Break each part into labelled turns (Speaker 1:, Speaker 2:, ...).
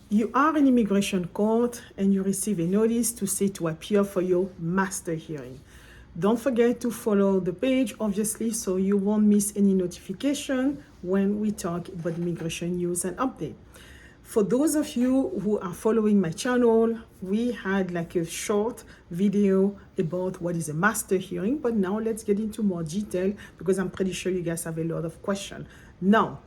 Speaker 1: You are in immigration court and you receive a notice to say to appear for your master hearing. Don't forget to follow the page, obviously, so you won't miss any notification when we talk about immigration news and update. For those of you who are following my channel, we had like a short video about what is a master hearing, but now let's get into more detail because I'm pretty sure you guys have a lot of questions. Now,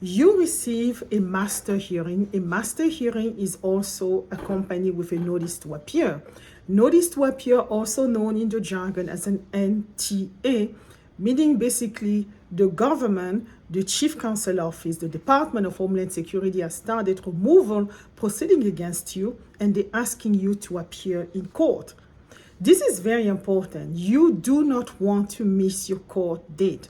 Speaker 1: you receive a master hearing. A master hearing is also accompanied with a notice to appear. Notice to appear, also known in the jargon as an NTA, meaning basically the government, the Chief Counsel Office, the Department of Homeland Security has started removal proceeding against you and they're asking you to appear in court. This is very important. You do not want to miss your court date.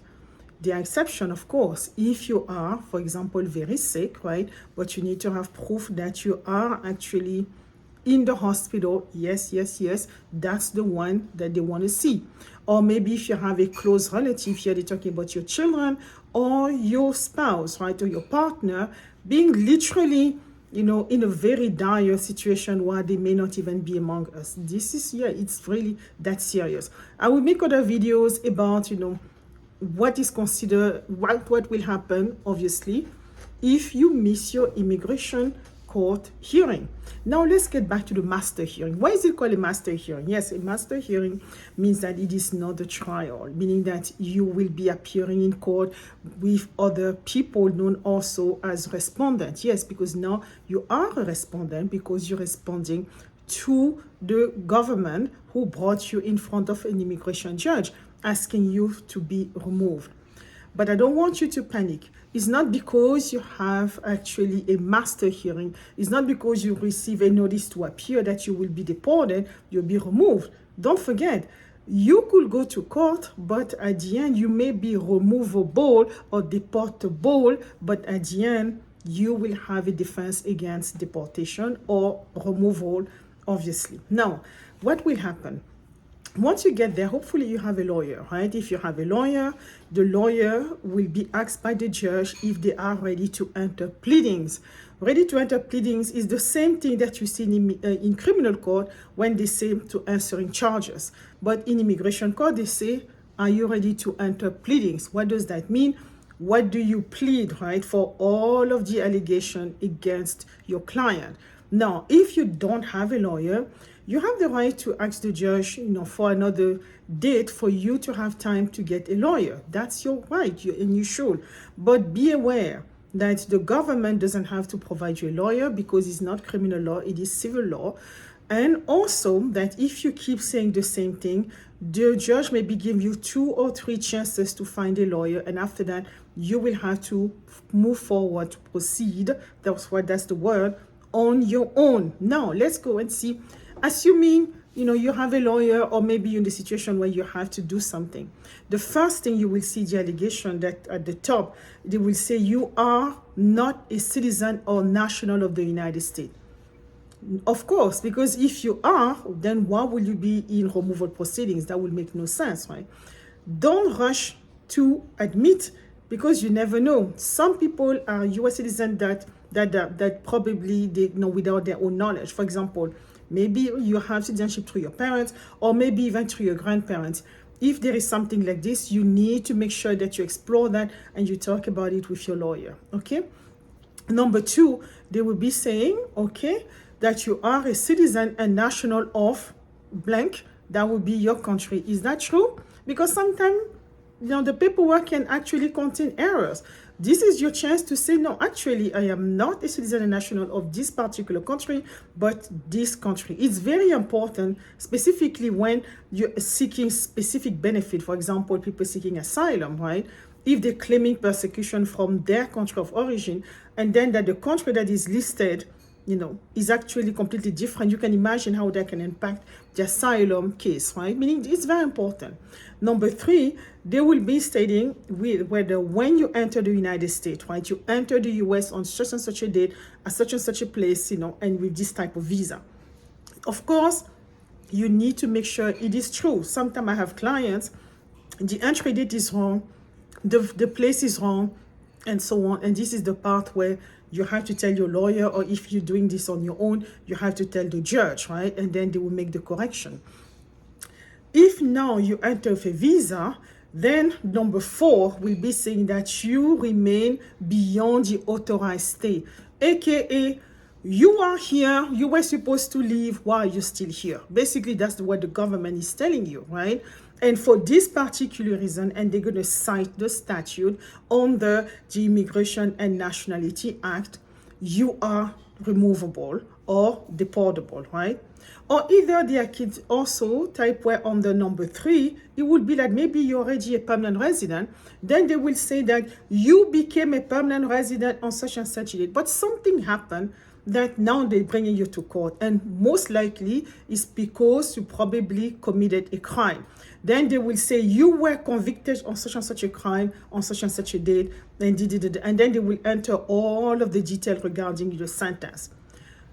Speaker 1: The exception, of course, if you are, for example, very sick, right? But you need to have proof that you are actually in the hospital. Yes, that's the one that they want to see. Or maybe if you have a close relative, here they're talking about your children or your spouse, right? Or your partner being literally, in a very dire situation where they may not even be among us. This is, it's really that serious. I will make other videos about, what is considered, what will happen, obviously, if you miss your immigration court hearing. Now let's get back to the master hearing. Why is it called a master hearing? Yes, a master hearing means that it is not a trial, meaning that you will be appearing in court with other people known also as respondents. Yes, because now you are a respondent because you're responding to the government who brought you in front of an immigration judge asking you to be removed. But I don't want you to panic. It's not because you have actually a master hearing. It's not because you receive a notice to appear that you will be deported, you'll be removed. Don't forget, you could go to court, but at the end, you may be removable or deportable, but at the end, you will have a defense against deportation or removal, obviously. Now, what will happen? Once you get there, hopefully you have a lawyer, right? If you have a lawyer, the lawyer will be asked by the judge if they are ready to enter pleadings. Ready to enter pleadings is the same thing that you see in criminal court when they say to answering charges. But in immigration court, they say, are you ready to enter pleadings? What does that mean? What do you plead, right, for all of the allegation against your client? Now, if you don't have a lawyer, you have the right to ask the judge, for another date for you to have time to get a lawyer. That's your right, and you should. But be aware that the government doesn't have to provide you a lawyer because it's not criminal law, it is civil law. And also that if you keep saying the same thing, the judge may be giving you 2 or 3 chances to find a lawyer. And after that, you will have to move forward to proceed. That's the word, on your own. Now, let's go and see. Assuming, you have a lawyer or maybe you're in the situation where you have to do something. The first thing you will see the allegation that at the top, they will say you are not a citizen or national of the United States. Of course, because if you are, then why will you be in removal proceedings? That will make no sense, right? Don't rush to admit because you never know. Some people are U.S. citizens that probably they know without their own knowledge. For example, maybe you have citizenship through your parents or maybe even through your grandparents. If there is something like this, you need to make sure that you explore that and you talk about it with your lawyer, okay? Number 2, they will be saying, okay, that you are a citizen and national of blank. That will be your country. Is that true? Because sometimes, the paperwork can actually contain errors. This is your chance to say, no, actually, I am not a citizen and national of this particular country, but this country. It's very important, specifically when you're seeking specific benefit. For example, people seeking asylum, right? If they're claiming persecution from their country of origin, and then that the country that is listed, is actually completely different. You can imagine how that can impact the asylum case, right? Meaning it's very important. Number 3, they will be stating whether when you enter the United States, right, you enter the US on such and such a date, at such and such a place, and with this type of visa. Of course, you need to make sure it is true. Sometimes I have clients, the entry date is wrong, the place is wrong, and so on. And this is the part where you have to tell your lawyer, or if you're doing this on your own, you have to tell the judge, right? And then they will make the correction. If now you enter with a visa, then number 4 will be saying that you remain beyond the authorized stay, aka you are here, you were supposed to leave, why are you still here? Basically, that's what the government is telling you, right? And for this particular reason, and they're going to cite the statute under the Immigration and Nationality Act, you are removable or deportable, right? Or either their kids also type where on the number 3, it would be like maybe you're already a permanent resident. Then they will say that you became a permanent resident on such and such a date, but something happened that now they're bringing you to court. And most likely it's because you probably committed a crime. Then they will say you were convicted on such and such a crime on such and such a date, and then they will enter all of the detail regarding your sentence.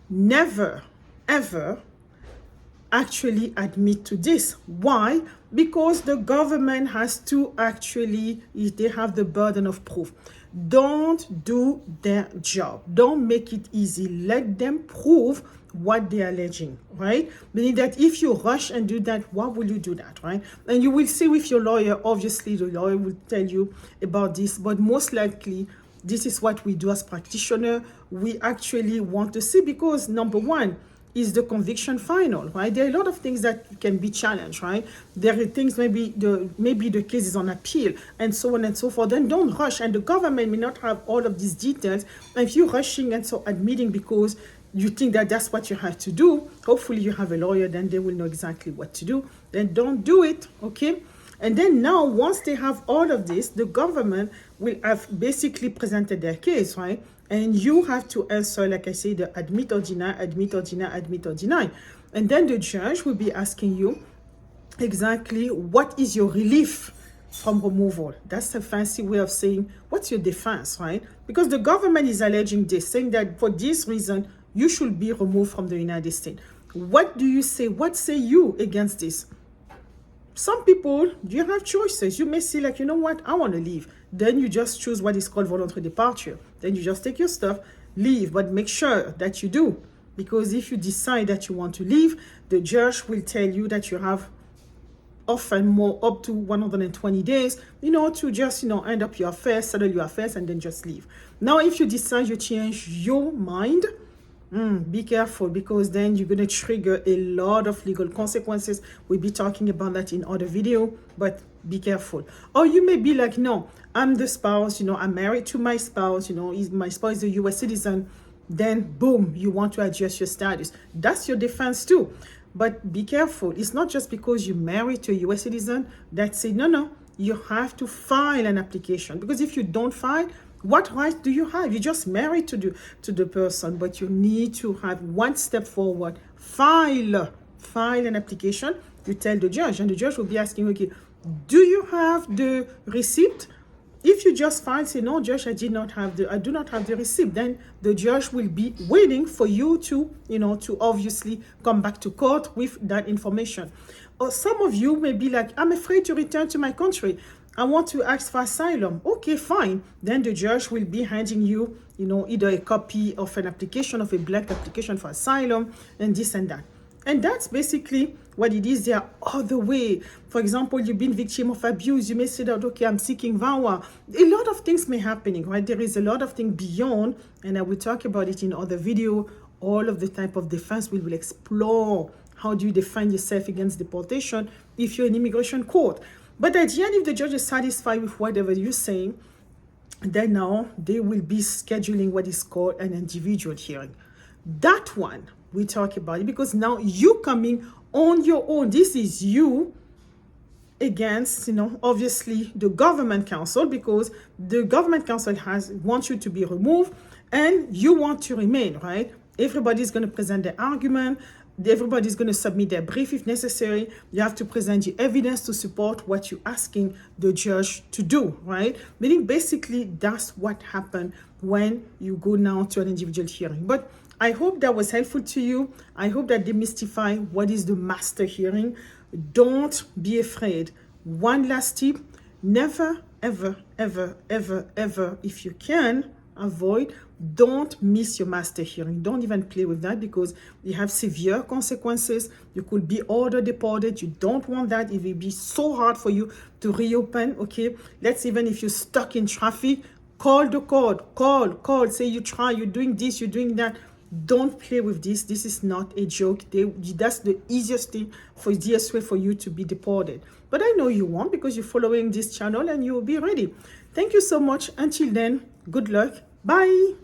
Speaker 1: Never, ever actually admit to this. Why? Because the government has to actually, they have the burden of proof. Don't do their job. Don't make it easy. Let them prove what they are alleging, right? Meaning that if you rush and do that, why will you do that, right? And you will see with your lawyer, obviously the lawyer will tell you about this, but most likely this is what we do as practitioner. We actually want to see, because number 1, is the conviction final, right? There are a lot of things that can be challenged, right? There are things, maybe the case is on appeal and so on and so forth. Then don't rush, and the government may not have all of these details. And if you're rushing and so admitting because you think that that's what you have to do, hopefully you have a lawyer, then they will know exactly what to do. Then don't do it, okay? And then now, once they have all of this, the government will have basically presented their case, right? And you have to answer, like I say, the admit or deny, admit or deny, admit or deny. And then the judge will be asking you exactly what is your relief from removal. That's a fancy way of saying, what's your defense, right? Because the government is alleging this, saying that for this reason, you should be removed from the United States. What do you say? What say you against this? Some people, you have choices. You may say like, you know what, I want to leave. Then you just choose what is called voluntary departure. Then you just take your stuff, leave, but make sure that you do. Because if you decide that you want to leave, the judge will tell you that you have often more up to 120 days, to just, end up your affairs, settle your affairs, and then just leave. Now, if you decide you change your mind, be careful, because then you're going to trigger a lot of legal consequences. We'll be talking about that in other video, but be careful. Or you may be like, no, I'm the spouse, I'm married to my spouse, my spouse is a U.S. citizen. Then boom, you want to adjust your status. That's your defense too. But be careful. It's not just because you're married to a U.S. citizen that's it. No. You have to file an application, because if you don't file, what right do you have? You're just married to the person, but you need to have one step forward. File an application. You tell the judge, and the judge will be asking, okay, do you have the receipt? If you just file, say, no, judge, I do not have the receipt, then the judge will be waiting for you to, to obviously come back to court with that information. Or some of you may be like, I'm afraid to return to my country. I want to ask for asylum. Okay, fine. Then the judge will be handing you, either a copy of an application, of a blank application for asylum, and this and that. And that's basically what it is. There are other ways. For example, you've been victim of abuse. You may say that, okay, I'm seeking VAWA. A lot of things may happening, right? There is a lot of things beyond, and I will talk about it in other video. All of the type of defense we will explore. How do you defend yourself against deportation if you're in immigration court? But at the end, if the judge is satisfied with whatever you're saying, then now they will be scheduling what is called an individual hearing. That one, we talk about it, because now you coming on your own. This is you against, obviously the government counsel, because the government counsel wants you to be removed and you want to remain, right? Everybody's going to present their argument. Everybody's going to submit their brief if necessary. You have to present the evidence to support what you're asking the judge to do, right? Meaning basically that's what happened when you go now to an individual hearing. But I hope that was helpful to you. I hope that demystify what is the master hearing. Don't be afraid. One last tip, never, ever, ever, ever, ever, if you can, avoid Don't miss your master hearing. Don't even play with that, because you have severe consequences. You could be order deported. You don't want that. It will be so hard for you to reopen. Okay, let's, even if you're stuck in traffic, call the court. Call. Say you try. You're doing this. You're doing that. Don't play with this. This is not a joke. That's the easiest way for you to be deported. But I know you won't, because you're following this channel and you will be ready. Thank you so much. Until then, good luck. Bye.